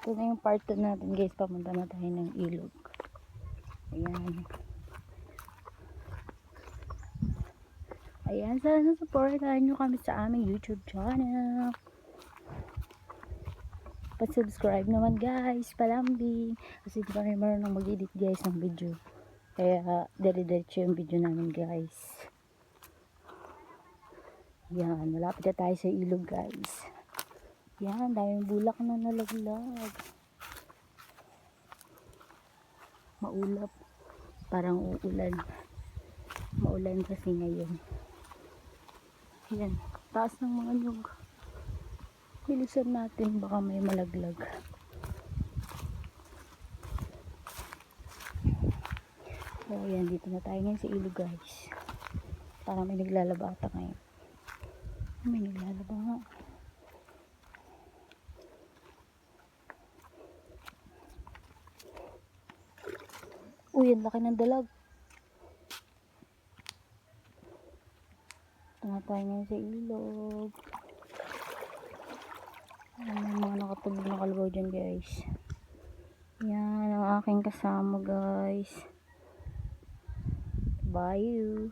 Ito na yung part 2 natin guys. Papunta na tayo ng ilog. Ayan. Ayan. Sana supportahan nyo kami sa aming YouTube channel. Pa-subscribe naman guys. Palambing. Kasi di kami marunong mag-edit guys ng video. Kaya dire-diretso yung video namin guys. Yan. Malapit na tayo sa ilog guys. Yan. Daming bulak na nalaglag. Maulap. Parang uulan. Maulan kasi ngayon. Yan. Taas ng mga nyug. Bilisan natin. Baka may malaglag. So, yan. Dito na tayo ngayon sa ilog guys. Parang may naglalaba ata ngayon. May naglalaba nga. Uy, ang laki ng dalag. Ito na tayo ngayon sa ilog. May mga nakatulog na kalabaw dyan guys. Yan ang aking kasama guys. Bye.